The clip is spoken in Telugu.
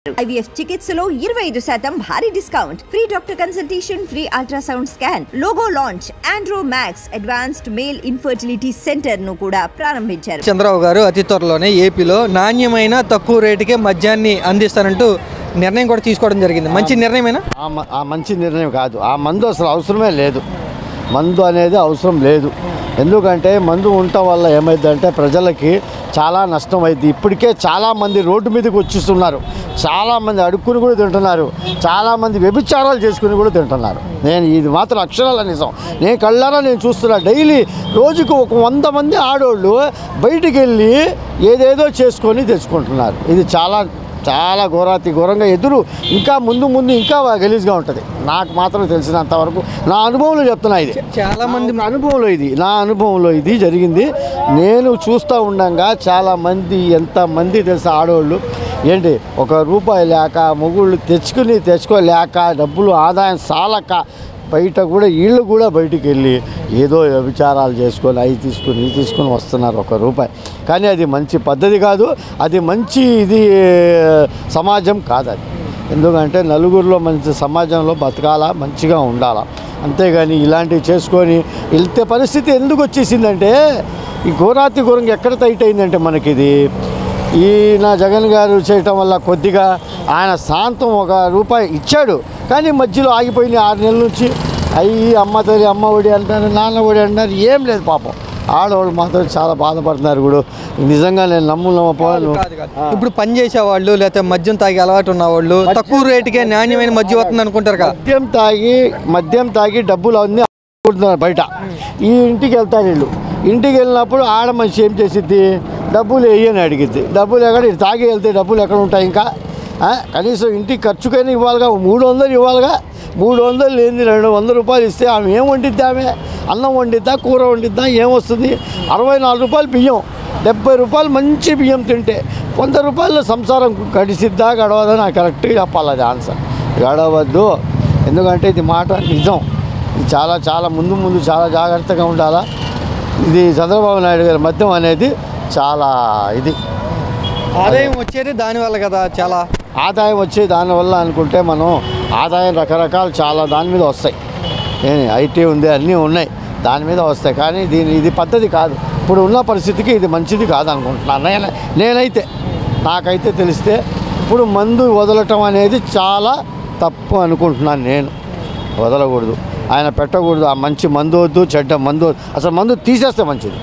IVF చికిత్సలో 25% భారీ discount, free doctor consultation, free ultrasound scan, logo launch, Andro max advanced male infertility centre ను కూడా ప్రారంభించారు. చంద్రబాబు గారు అతి త్వరలోనే ఏపీలో నాణ్యమైన తక్కువ రేటుకే మద్యాన్ని అందిస్తారంటూ నిర్ణయం కూడా తీసుకోవడం జరిగింది. మంచి నిర్ణయమేనా? మంచి నిర్ణయం కాదు. ఆ మందు అసలు అవసరమే లేదు. మందు అనేది అవసరం లేదు. ఎందుకంటే మందు ఉండటం వల్ల ఏమైందంటే ప్రజలకి చాలా నష్టం అయింది. ఇప్పటికే చాలామంది రోడ్డు మీదకి వచ్చిస్తున్నారు, చాలామంది అడుక్కుని కూడా తింటున్నారు, చాలామంది వ్యభిచారాలు చేసుకుని కూడా తింటున్నారు. నేను ఇది మాత్రం అక్షరాల నిజం. నేను కళ్ళారా నేను చూస్తున్నా. డైలీ రోజుకు ఒక 100 మంది ఆడోళ్ళు బయటికి వెళ్ళి ఏదేదో చేసుకొని తెచ్చుకుంటున్నారు. ఇది చాలా చాలా ఘోరంగా ఇంకా ముందు ఇంకా గలీజ్గా ఉంటుంది. నాకు మాత్రం తెలిసినంతవరకు నా అనుభవంలో చెప్తున్నా. ఇది చాలామంది నా అనుభవంలో ఇది జరిగింది. నేను చూస్తూ ఉండగా చాలామంది ఎంతమంది తెలుసా ఆడవాళ్ళు ఏంటి ₹1 లేక మొగుళ్ళు తెచ్చుకోలేక డబ్బులు ఆదాయం సాలక బయట కూడా వీళ్ళు కూడా బయటికి వెళ్ళి ఏదో విచారాలు చేసుకొని అవి తీసుకొని వస్తున్నారు ₹1. కానీ అది మంచి పద్ధతి కాదు, అది మంచి సమాజం కాదు అది. ఎందుకంటే నలుగురిలో మంచి సమాజంలో బతకాలా, మంచిగా ఉండాలా. అంతేగాని ఇలాంటివి చేసుకొని వెళ్తే పరిస్థితి ఎందుకు వచ్చేసిందంటే ఈ ఘోరంగా ఎక్కడ టైట్ అయిందంటే మనకి నా జగన్ గారు చేయటం వల్ల కొద్దిగా ఆయన శాంతం ₹1 ఇచ్చాడు. కానీ మధ్యలో ఆగిపోయింది 6 నెలల నుంచి. అమ్మ తల్లి అమ్మ ఒడి అంటారు, నాన్న ఒడి అంటారు, ఏం లేదు. పాపం ఆడవాళ్ళు మాత్రం చాలా బాధపడుతున్నారు కూడా. నిజంగా నేను నమ్ముపోను. ఇప్పుడు పని చేసేవాళ్ళు లేకపోతే మద్యం తాగి అలవాటు ఉన్నవాళ్ళు తక్కువ రేటుకే నాణ్యమైన మద్యం వస్తుంది అనుకుంటారు కదా. మద్యం తాగి డబ్బులు అన్నీ అనుకుంటున్నారు బయట. ఈ ఇంటికి వెళ్తారు వీళ్ళు. ఇంటికి వెళ్ళినప్పుడు ఆడ మనిషి ఏం చేసిద్ది, డబ్బులు వేయని అడిగిద్ది. డబ్బులు ఎక్కడ తాగి వెళ్తే డబ్బులు ఎక్కడ ఉంటాయి? ఇంకా కనీసం ఇంటికి ఖర్చుకైనా ఇవ్వాలిగా, 300 ఇవ్వాలిగా. 300 లేని ₹200 ఇస్తే ఆమె ఏం వండిద్ది? ఆమె అన్నం వండిద్దా, కూర వండిద్దా? ఏమొస్తుంది? ₹64 బియ్యం, ₹70 మంచి బియ్యం తింటే ₹100 సంసారం గడిసిద్దా గడవదా? నాకు కరెక్ట్గా చెప్పాలి అది ఆన్సర్. గడవద్దు. ఎందుకంటే ఇది మాట నిజం. ఇది చాలా ముందు చాలా జాగ్రత్తగా ఉండాలా. ఇది చంద్రబాబు నాయుడు గారి మద్యం అనేది చాలా ఆదాయం వచ్చేది దానివల్ల కదా. చాలా ఆదాయం వచ్చే దానివల్ల అనుకుంటే మనం ఆదాయం రకరకాలు చాలా దాని మీద వస్తాయి. ఐటీ ఉంది, అన్నీ ఉన్నాయి, దాని మీద వస్తాయి. కానీ ఇది పద్ధతి కాదు. ఇప్పుడు ఉన్న పరిస్థితికి ఇది మంచిది కాదు అనుకుంటున్నాను నేనైతే. నాకైతే తెలిస్తే ఇప్పుడు మందు వదలటం అనేది చాలా తప్పు అనుకుంటున్నాను నేను. వదలకూడదు, ఆయన పెట్టకూడదు. ఆ మంచి మందు వద్దు, చెడ్డ మందు, అసలు మందు తీసేస్తే మంచిది.